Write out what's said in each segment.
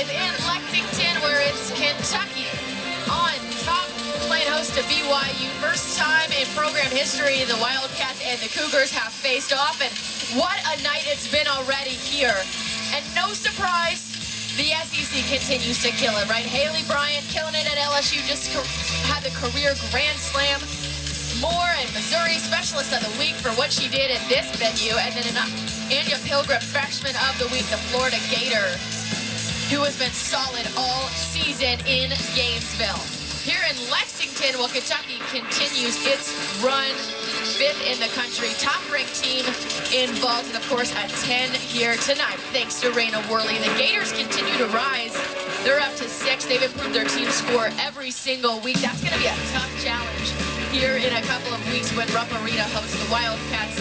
live in Lexington, where it's Kentucky on top, playing host to BYU. First time in program history the Wildcats and the Cougars have faced off, and what a night it's been already here. And no surprise, the SEC continues to kill it, right? Haley Bryant killing it at LSU, just had the career Grand Slam. Moore and Missouri Specialist of the Week for what she did in this venue. And then Anya Pilgrim, Freshman of the Week, the Florida Gator, who has been solid all season in Gainesville. Here in Lexington, while Kentucky continues its run, 5th in the country, top-ranked team involved, and of course a 10 here tonight, thanks to Raina Worley. The Gators continue to rise. They're up to 6. They've improved their team score every single week. That's going to be a tough challenge here in a couple of weeks when Rupp Arena hosts the Wildcats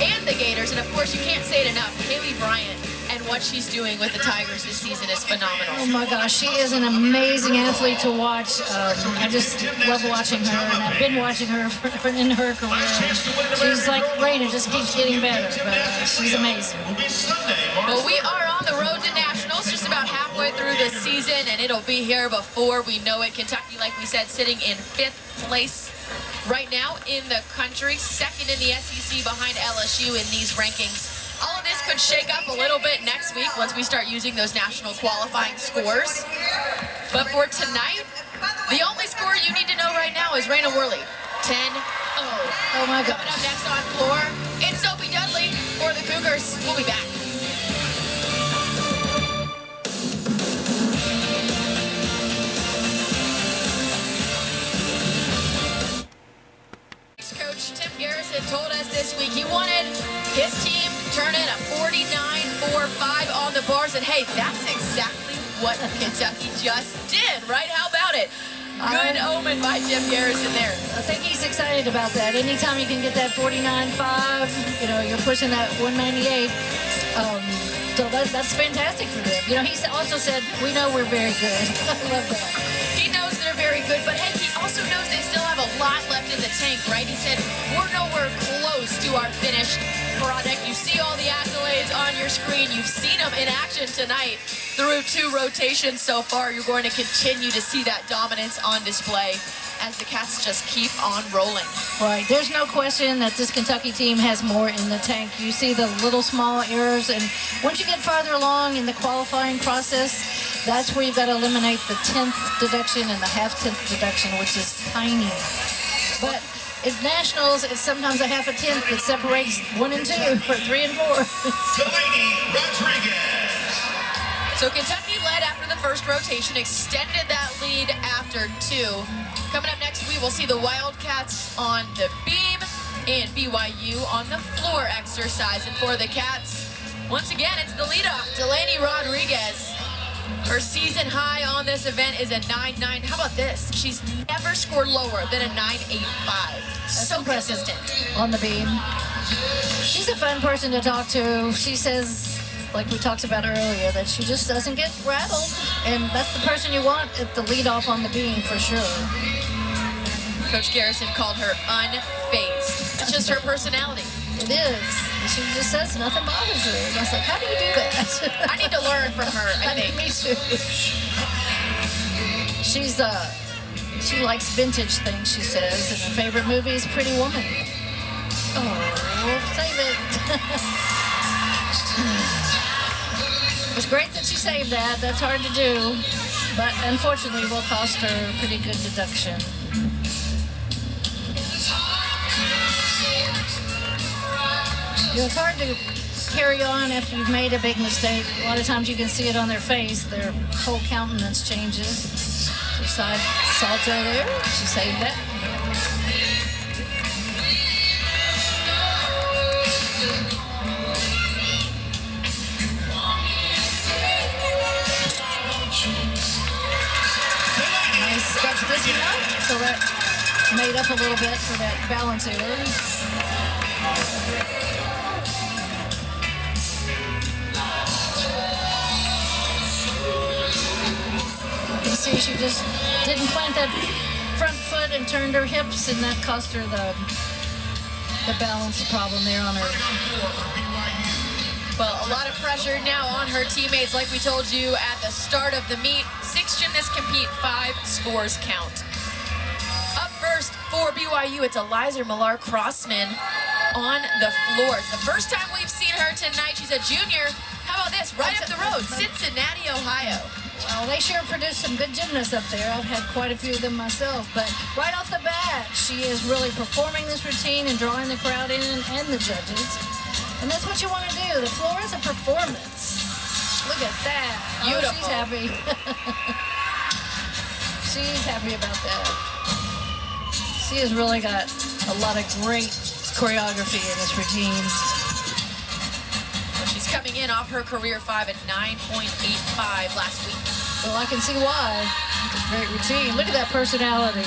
and the Gators. And of course, you can't say it enough, Haley Bryant and what she's doing with the Tigers this season is phenomenal. Oh my gosh, she is an amazing athlete to watch. I just love watching her, and I've been watching her in her career. She's like Raina, just keeps getting better, but she's amazing. Well, we are on the road to nationals, just about halfway through the season, and it'll be here before we know it. Kentucky, like we said, sitting in 5th place right now in the country, 2nd in the SEC behind LSU in these rankings. All of this could shake up a little bit next week once we start using those national qualifying scores. But for tonight, the only score you need to know right now is Raina Worley, 10-0. Oh my gosh. Coming up next on floor, it's Sophie Dudley for the Cougars. We'll be back. Coach Tim Garrison told us this week he wanted his team to turn in a 49-4-5 on the bars, and hey, that's exactly what Kentucky just did, right? How about it? Good omen by Tim Garrison there. I think he's excited about that. Anytime you can get that 49-5, you're pushing that 198. So that's fantastic for them. He also said, we know we're very good. I love that. He knows they're very good, but hey, he also knows they still have a lot left in the tank, right? He said, we're nowhere close to our finished product. You see all the accolades on your screen. You've seen them in action tonight through 2 rotations so far. You're going to continue to see that dominance on display as the Cats just keep on rolling. Right. There's no question that this Kentucky team has more in the tank. You see the little small errors, and once you get farther along in the qualifying process, that's where you've got to eliminate the 10th deduction and the half-10th deduction, which is tiny. But in nationals, it's sometimes a half a 10th that separates 1 and 2, or 3 and 4. Delaney Rodriguez. So Kentucky led after the first rotation, extended that lead after 2. Coming up next, we will see the Wildcats on the beam and BYU on the floor exercise. And for the Cats, once again, it's the leadoff, Delaney Rodriguez. Her season high on this event is a 9.9. How about this? She's never scored lower than a 9.85. So impressive. consistent. On the beam. She's a fun person to talk to. She says, like we talked about earlier, that she just doesn't get rattled. And that's the person you want at the leadoff on the beam for sure. Coach Garrison called her unfazed. It's just her personality. It is. She just says nothing bothers her. And I was like, how do you do that? I need to learn from her, I think. Me too. She likes vintage things, she says, and her favorite movie is Pretty Woman. Oh, save it. It was great that she saved that. That's hard to do. But unfortunately, will cost her a pretty good deduction. It's hard to carry on after you've made a big mistake. A lot of times you can see it on their face. Their whole countenance changes. She salts right there. She saved that. Nice step this one up. So that made up a little bit for that balance error. You can see she just didn't plant that front foot and turned her hips, and that cost her the balance problem there on her. Well, a lot of pressure now on her teammates. Like we told you at the start of the meet, 6 gymnasts compete, 5 scores count. Up first for BYU, it's Eliza Millar-Crossman on the floor. It's the first time we've seen her tonight. She's a junior. How about this? Right up the road, Cincinnati, Ohio. Well, they sure produce some good gymnasts up there. I've had quite a few of them myself. But right off the bat, she is really performing this routine and drawing the crowd in and the judges. And that's what you want to do. The floor is a performance. Look at that. Beautiful. Oh, she's happy. She's happy about that. She has really got a lot of great choreography in this routine. Well, she's coming in off her career 5 at 9.85 last week. Well, I can see why. Great routine. Look at that personality.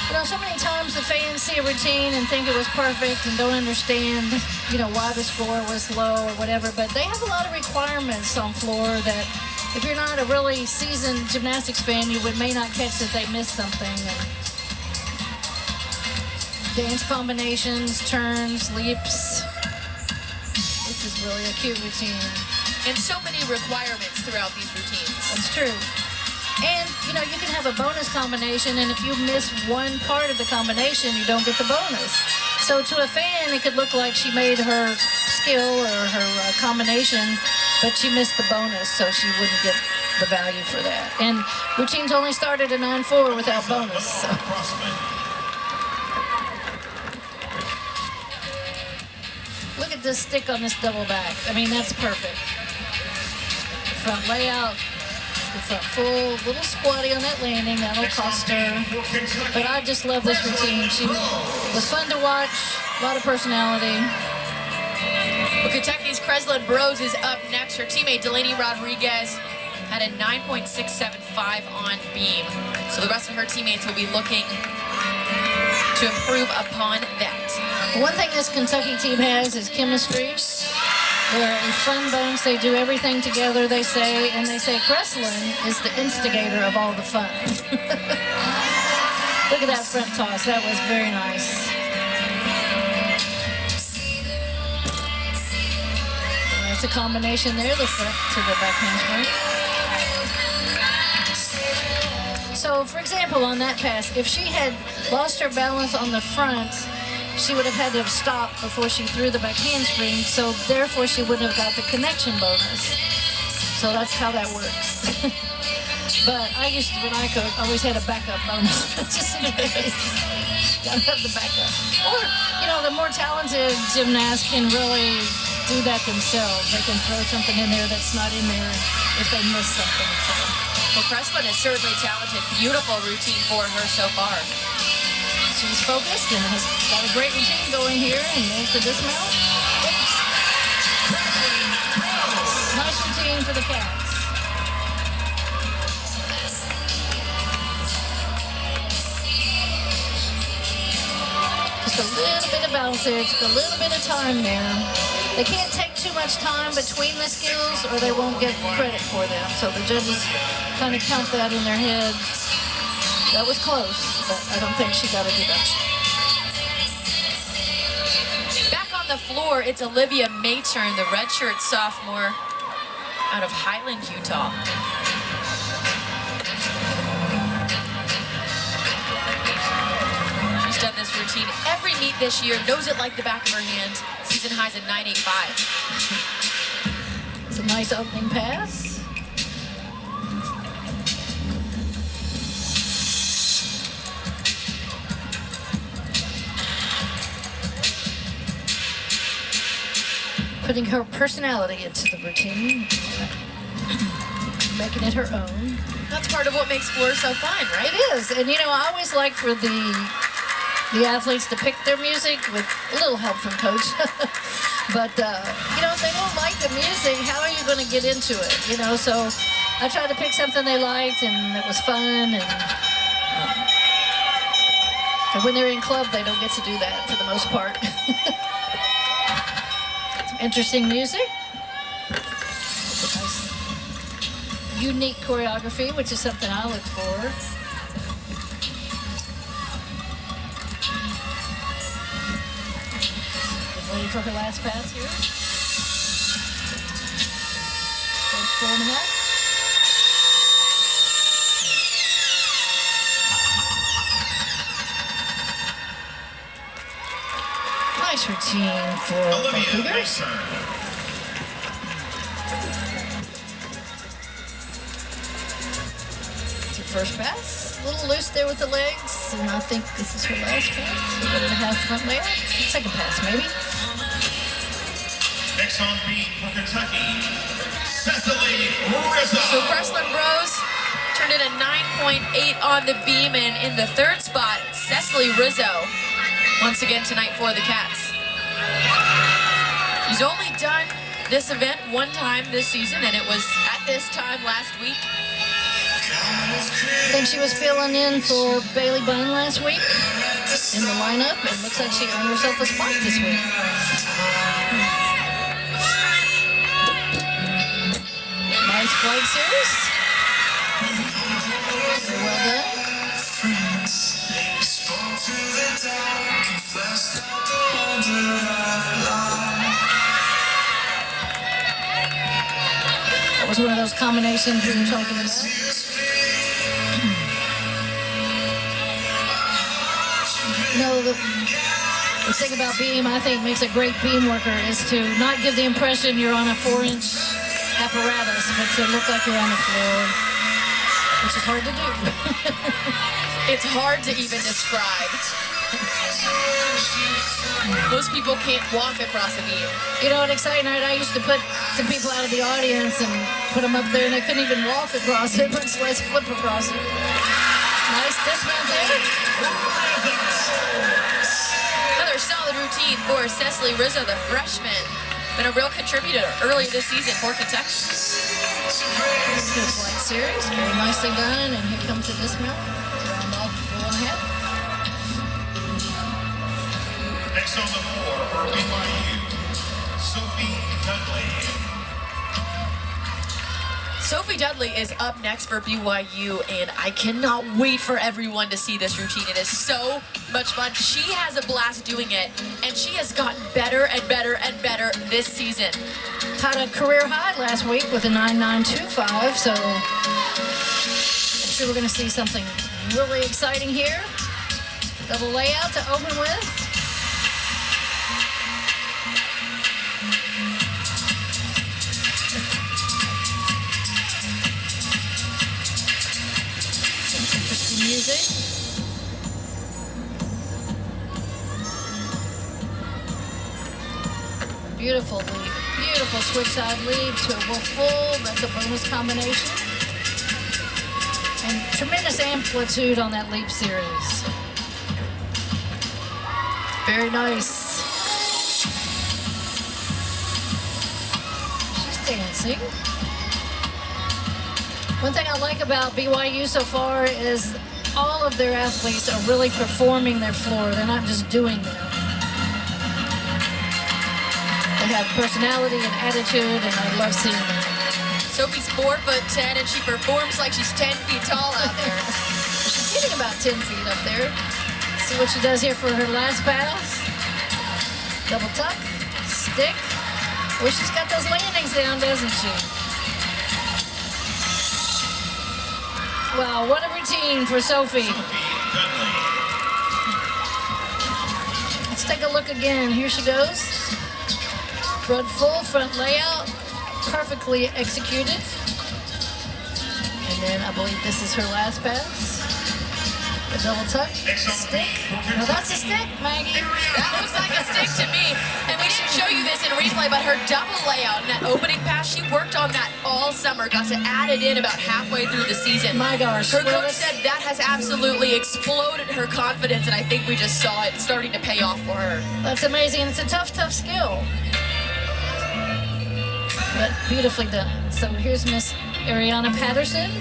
You know, so many times the fans see a routine and think it was perfect and don't understand, you know, why the score was low or whatever. But they have a lot of requirements on floor that if you're not a really seasoned gymnastics fan, you may not catch that they missed something. And dance combinations, turns, leaps. This is really a cute routine. And so many requirements throughout these routines. That's true. And, you know, you can have a bonus combination, and if you miss one part of the combination, you don't get the bonus. So to a fan, it could look like she made her skill or her combination, but she missed the bonus, so she wouldn't get the value for that. And routines only started at 9.4 without bonus. So. Look at this stick on this double back. I mean, that's perfect. Front layout. The front full, little squatty on that landing, that'll cost her. But I just love this routine. She was fun to watch, a lot of personality. Well, Kentucky's Kreslin Bros is up next. Her teammate Delaney Rodriguez had a 9.675 on beam. So the rest of her teammates will be looking to improve upon that. One thing this Kentucky team has is chemistry. They're a fun bunch. They do everything together, they say, and they say Kreslin is the instigator of all the fun. Look at that front toss. That was very nice. That's a combination there, the front to the back handspring. So, for example, on that pass, if she had lost her balance on the front, she would have had to have stopped before she threw the back handspring, so therefore she wouldn't have got the connection bonus. So that's how that works. But I used to, when I coached, always had a backup bonus, just in case. Gotta have the backup. Or, you know, the more talented gymnasts can really do that themselves. They can throw something in there that's not in there if they miss something. So. Well, Kreslin is certainly talented. Beautiful routine for her so far. She's focused and has got a great routine going here and there's the dismount. Oops. Nice routine for the Cats. Just a little bit of balance there, just a little bit of time there. They can't take too much time between the skills or they won't get credit for them. So the judges kind of count that in their heads. That was close, but I don't think she got a deduction. Back on the floor, it's Olivia Matern, the redshirt sophomore out of Highland, Utah. She's done this routine every meet this year, knows it like the back of her hand. Season highs at 9.85. It's a nice opening pass. Putting her personality into the routine, making it her own. That's part of what makes floor so fun, right? It is, and you know, I always like for the athletes to pick their music with a little help from coach. But you know, if they don't like the music, how are you going to get into it? You know, so I tried to pick something they liked and that was fun, and when they're in club, they don't get to do that for the most part. Interesting music. It's a nice, unique choreography, which is something I look for. Ready for her last pass here. First 4.5. Nice routine for the Cougars. It's her first pass. A little loose there with the legs, and I think this is her last pass. We're going to have front layer. Second pass, maybe. Next on beat for Kentucky, Cecily Rizzo. So Breslin Bros turned in a 9.8 on the beam, and in the third spot, Cecily Rizzo. Once again tonight for the Cats. She's only done this event one time this season, and it was at this time last week. I think she was filling in for Bailey Bunn last week in the lineup. It looks like she earned herself a spot this week. Nice flight series. Very well done. That was one of those combinations we were talking about. You know, the thing about beam, I think, makes a great beam worker is to not give the impression you're on a 4-inch apparatus, but to look like you're on the floor, which is hard to do. It's hard to even describe. Most people can't walk across a beam. You know, at Exciting Night, I used to put some people out of the audience and put them up there, and they couldn't even walk across it, much less flip across it. Nice dismount there. Another solid routine for Cecily Rizzo, the freshman. Been a real contributor early this season for Kentucky. Good flight series, very nicely done, and here comes the dismount. Round off 4.5. Next on the floor for BYU, Sophie Dudley. Sophie Dudley is up next for BYU, and I cannot wait for everyone to see this routine. It is so much fun. She has a blast doing it, and she has gotten better and better and better this season. Tied a career high last week with a 9.925, so I'm sure we're going to see something really exciting here. Double layout to open with. Music. Beautiful lead. Beautiful switch side lead to a full. That's a bonus combination. And tremendous amplitude on that leap series. Very nice. She's dancing. One thing I like about BYU so far is all of their athletes are really performing their floor. They're not just doing them. They have personality and attitude, and I love seeing them. Sophie's 4'10", and she performs like she's 10 feet tall out there. She's getting about 10 feet up there. See what she does here for her last pass. Double tuck, stick. Well, she's got those landings down, doesn't she? Wow, what a routine for Sophie. Let's take a look again. Here she goes. Front full, front layout, perfectly executed. And then I believe this is her last pass. The double tuck, stick. Now that's a stick, Maggie. That looks like a stick to me. And we should show you this in replay, but her double layout in that opening pass, she worked on that all summer, got to add it in about halfway through the season. My gosh. Her coach said that has absolutely exploded her confidence, and I think we just saw it starting to pay off for her. That's amazing, and it's a tough, tough skill. But beautifully done. So here's Miss Ariana Patterson.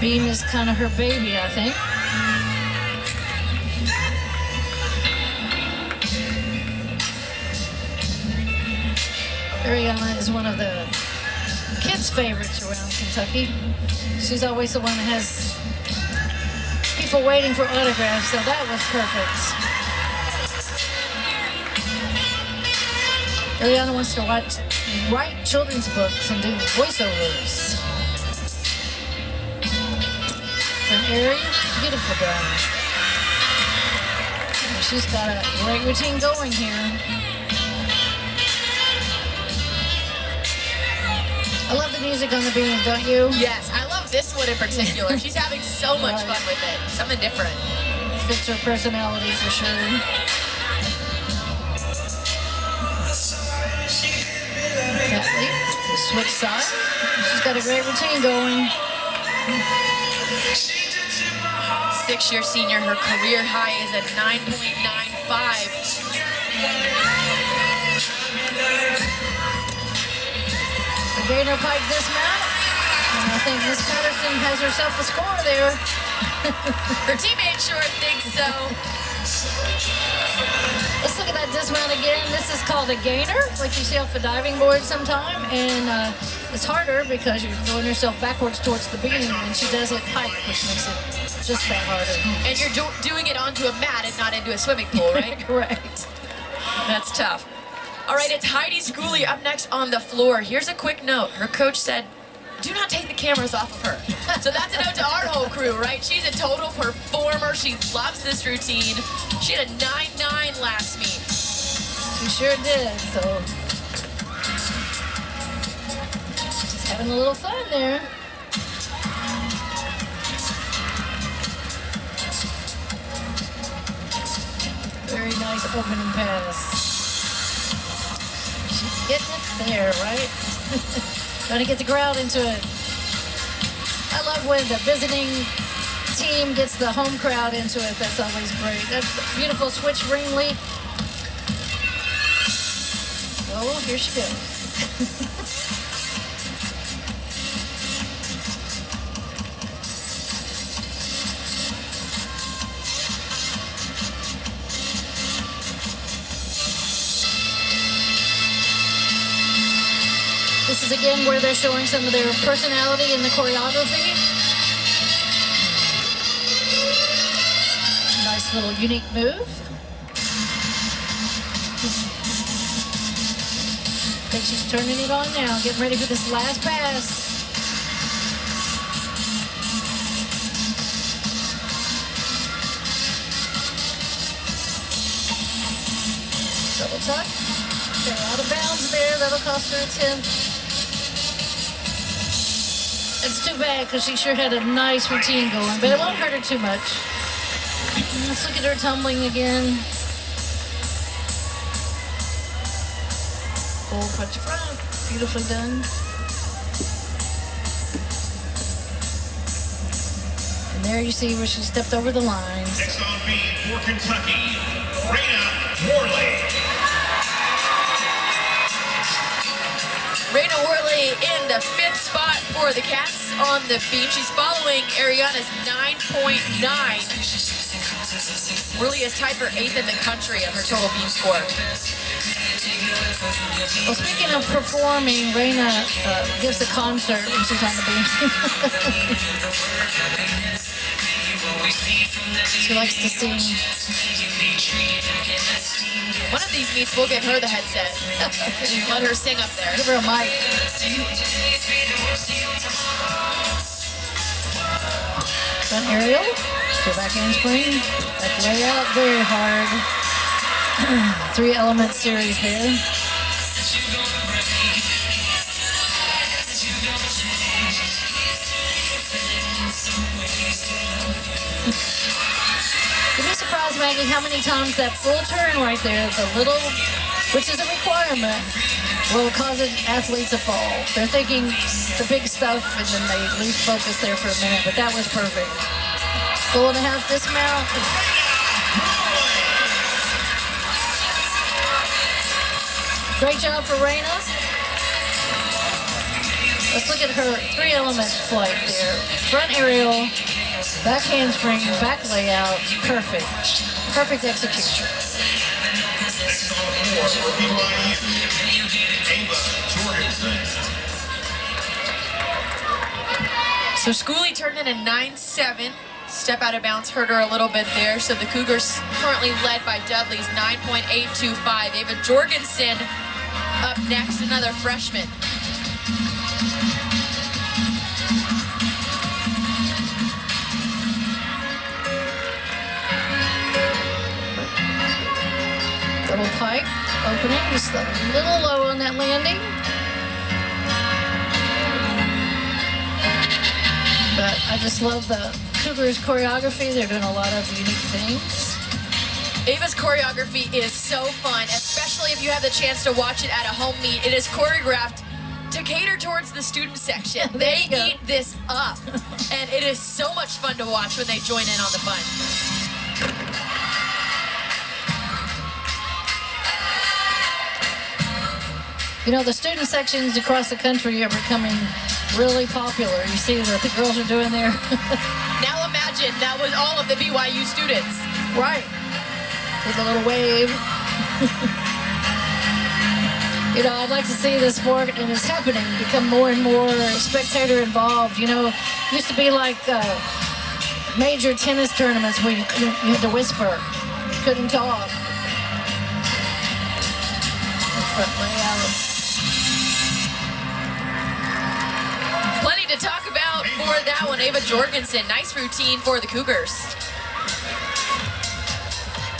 Beam is kind of her baby, I think. Ariana is one of the kids' favorites around Kentucky. She's always the one that has people waiting for autographs, so that was perfect. Ariana wants to write children's books and do voiceovers. From Ari, beautiful done. She's got a great routine going here. I love the music on the beam, don't you? Yes, I love this one in particular. She's having so much fun with it. Something different. Fits her personality for sure. Kathleen, the switch side. She's got a great routine going. 6-year senior, her career high is a 9.95. The gainer pike dismount. And I think Miss Patterson has herself a score there. Her teammate sure thinks so. Let's look at that dismount again. This is called a gainer, like you see off the diving board sometime. And it's harder because you're throwing yourself backwards towards the beam, and she does it pike, which makes it just that harder. And you're doing it onto a mat and not into a swimming pool, right? Correct. That's tough. All right, it's Heidi Schooley up next on the floor. Here's a quick note. Her coach said, do not take the cameras off of her. So that's a note to our whole crew, right? She's a total performer. She loves this routine. She had a 9.9 last meet. She sure did, so just having a little fun there. Very nice opening pass. She's getting it there, right? Trying to get the crowd into it. I love when the visiting team gets the home crowd into it. That's always great. That's a beautiful switch ring leap. Oh, here she goes. This is again where they're showing some of their personality in the choreography. Nice little unique move. I think she's turning it on now, getting ready for this last pass. Double tuck. They're out of bounds there. That'll cost her a 10th. It's too bad because she sure had a nice routine going, but it won't hurt her too much. Let's look at her tumbling again. Full punch front. Beautifully done. And there you see where she stepped over the line. Next on beat for Kentucky, Raina Worley. Raina Worley in the 5th spot for the Cats on the beam. She's following Ariana's 9.9. Worley is tied for 8th in the country on her total beam score. Well, speaking of performing, Raina gives a concert when she's on the beam. She likes to sing. One of these meets, we'll give her the headset. Let her sing up there. Give her a mic. Front aerial. Go back handspring. Back layout. Very hard. 3-element series there. You'd be surprised, Maggie, how many times that full turn right there, the little, which is a requirement, will cause athletes to fall. They're thinking the big stuff, and then they lose focus there for a minute, but that was perfect. 4.5 dismount. Great job for Raina. Let's look at her 3-element flight there. Front aerial, back handspring, back layout, perfect. Perfect execution. So Schooley turned in a 9.7. Step out of bounds hurt her a little bit there. So the Cougars currently led by Dudley's 9.825. Ava Jorgensen Up next, another freshman. Double pike opening, just a little low on that landing. But I just love the Cougars choreography. They're doing a lot of unique things. Ava's choreography is so fun, especially if you have the chance to watch it at a home meet. It is choreographed to cater towards the student section. They eat this up, and it is so much fun to watch when they join in on the fun. You know, the student sections across the country are becoming really popular. You see what the girls are doing there? Now imagine that was all of the BYU students. Right. With a little wave. You know, I'd like to see this sport, and it's happening, become more and more spectator involved. You know, used to be like major tennis tournaments where you had to whisper, you couldn't talk. Front layout. Plenty to talk about for that one. Ava Jorgensen, nice routine for the Cougars.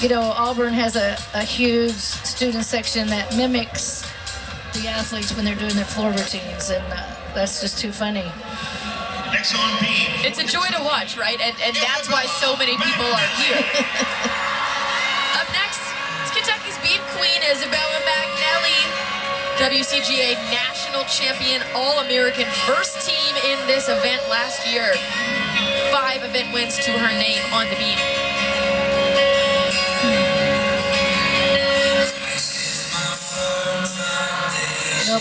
You know, Auburn has a huge student section that mimics the athletes when they're doing their floor routines, and that's just too funny. Next on B. It's a joy to watch, right? And that's why so many people are here. Up next, it's Kentucky's bead queen, Isabella Magnelli. WCGA national champion, All-American, first team in this event last year. 5 event wins to her name on the bead.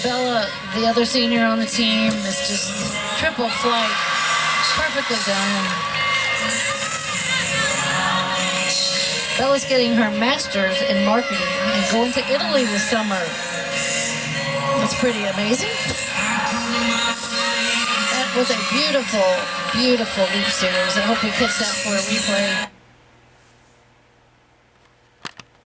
Bella, the other senior on the team, is just triple flight, perfectly done. Bella's getting her master's in marketing and going to Italy this summer. That's pretty amazing. That was a beautiful, beautiful leap series. I hope we catch that for a replay.